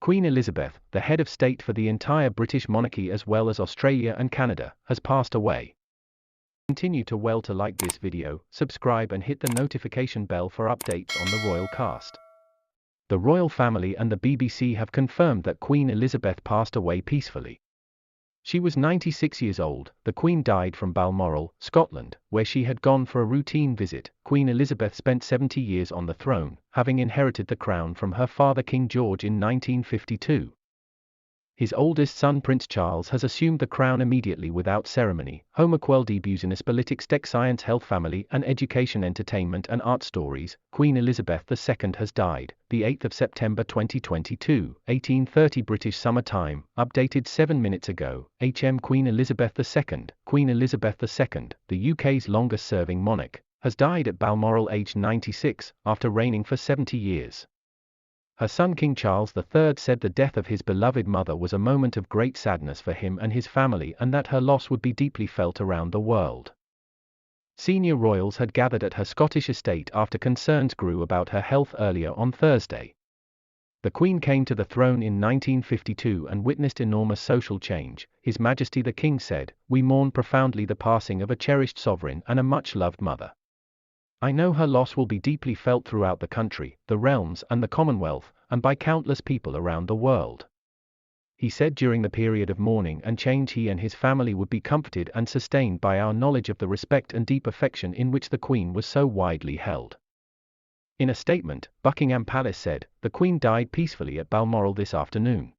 Queen Elizabeth, the head of state for the entire British monarchy as well as Australia and Canada, has passed away. Continue to like this video, subscribe and hit the notification bell for updates on the royal cast. The royal family and the BBC have confirmed that Queen Elizabeth passed away peacefully. She was 96 years old. The Queen died from Balmoral, Scotland, where she had gone for a routine visit. Queen Elizabeth spent 70 years on the throne, having inherited the crown from her father King George in 1952. His oldest son Prince Charles has assumed the crown immediately without ceremony. Homequel debusiness politics tech science health family and education entertainment and art stories. Queen Elizabeth II has died, the 8th of September 2022, 1830 British Summer Time, updated 7 minutes ago. Queen Elizabeth II. Queen Elizabeth II, the UK's longest-serving monarch, has died at Balmoral aged 96, after reigning for 70 years. Her son King Charles III said the death of his beloved mother was a moment of great sadness for him and his family and that her loss would be deeply felt around the world. Senior royals had gathered at her Scottish estate after concerns grew about her health earlier on Thursday. The Queen came to the throne in 1952 and witnessed enormous social change. His Majesty the King said, "We mourn profoundly the passing of a cherished sovereign and a much-loved mother. I know her loss will be deeply felt throughout the country, the realms and the Commonwealth, and by countless people around the world." He said during the period of mourning and change he and his family would be comforted and sustained by our knowledge of the respect and deep affection in which the Queen was so widely held. In a statement, Buckingham Palace said, "The Queen died peacefully at Balmoral this afternoon.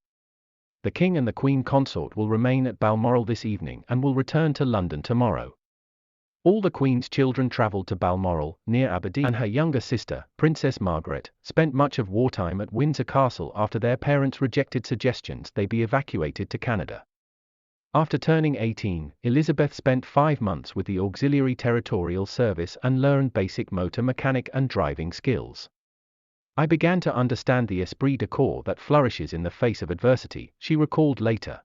The King and the Queen Consort will remain at Balmoral this evening and will return to London tomorrow." All the Queen's children travelled to Balmoral, near Aberdeen, and her younger sister, Princess Margaret, spent much of wartime at Windsor Castle after their parents rejected suggestions they be evacuated to Canada. After turning 18, Elizabeth spent 5 months with the Auxiliary Territorial Service and learned basic motor mechanic and driving skills. "I began to understand the esprit de corps that flourishes in the face of adversity," she recalled later.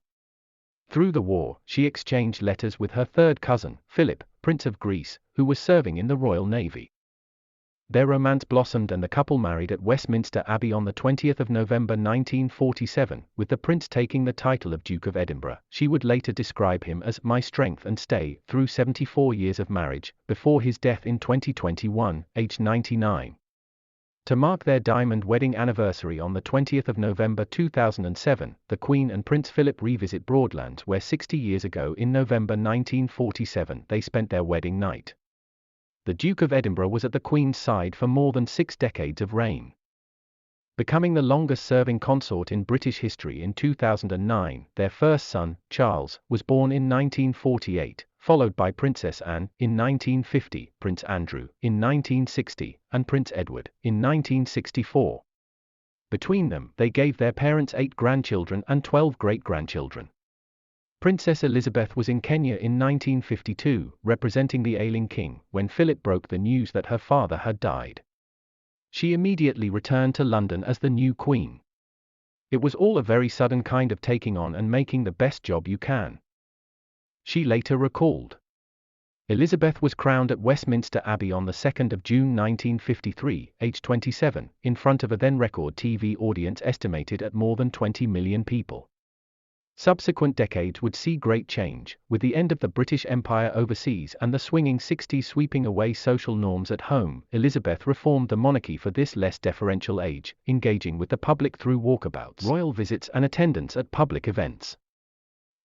Through the war, she exchanged letters with her third cousin, Philip, Prince of Greece, who was serving in the Royal Navy. Their romance blossomed and the couple married at Westminster Abbey on the 20th of November 1947, with the prince taking the title of Duke of Edinburgh. She would later describe him as "my strength and stay" through 74 years of marriage, before his death in 2021, aged 99. To mark their diamond wedding anniversary on the 20th of November 2007, the Queen and Prince Philip revisit Broadlands where 60 years ago in November 1947 they spent their wedding night. The Duke of Edinburgh was at the Queen's side for more than 6 decades of reign. Becoming the longest-serving consort in British history in 2009, their first son, Charles, was born in 1948, followed by Princess Anne in 1950, Prince Andrew in 1960, and Prince Edward in 1964. Between them, they gave their parents 8 grandchildren and 12 great-grandchildren. Princess Elizabeth was in Kenya in 1952, representing the ailing king, when Philip broke the news that her father had died. She immediately returned to London as the new Queen. "It was all a very sudden kind of taking on and making the best job you can," she later recalled. Elizabeth was crowned at Westminster Abbey on the 2nd of June 1953, aged 27, in front of a then-record TV audience estimated at more than 20 million people. Subsequent decades would see great change, with the end of the British Empire overseas and the swinging 60s sweeping away social norms at home. Elizabeth reformed the monarchy for this less deferential age, engaging with the public through walkabouts, royal visits and attendance at public events.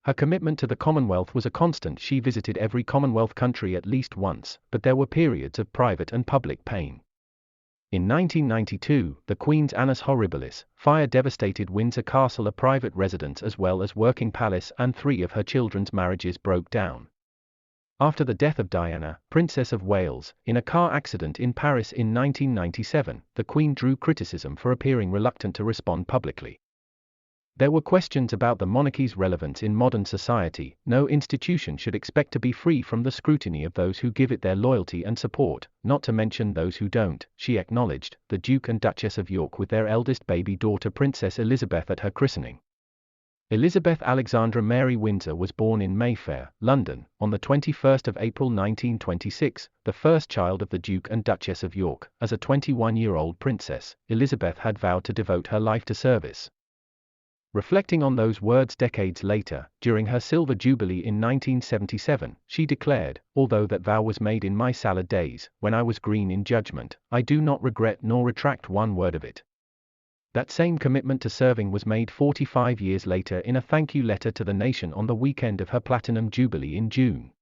Her commitment to the Commonwealth was a constant. She visited every Commonwealth country at least once, but there were periods of private and public pain. In 1992, the Queen's annus horribilis, fire devastated Windsor Castle, a private residence as well as working palace, and 3 of her children's marriages broke down. After the death of Diana, Princess of Wales, in a car accident in Paris in 1997, the Queen drew criticism for appearing reluctant to respond publicly. There were questions about the monarchy's relevance in modern society. "No institution should expect to be free from the scrutiny of those who give it their loyalty and support, not to mention those who don't," she acknowledged. The Duke and Duchess of York with their eldest baby daughter Princess Elizabeth at her christening. Elizabeth Alexandra Mary Windsor was born in Mayfair, London, on the 21st of April 1926, the first child of the Duke and Duchess of York. As a 21-year-old princess, Elizabeth had vowed to devote her life to service. Reflecting on those words decades later, during her Silver Jubilee in 1977, she declared, "Although that vow was made in my salad days, when I was green in judgment, I do not regret nor retract one word of it." That same commitment to serving was made 45 years later in a thank you letter to the nation on the weekend of her Platinum Jubilee in June.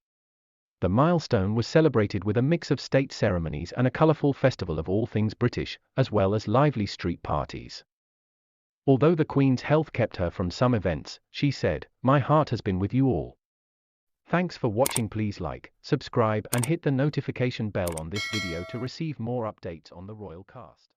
The milestone was celebrated with a mix of state ceremonies and a colourful festival of all things British, as well as lively street parties. Although the Queen's health kept her from some events, she said, "My heart has been with you all." Thanks for watching. Please like, subscribe and hit the notification bell on this video to receive more updates on the royal cast.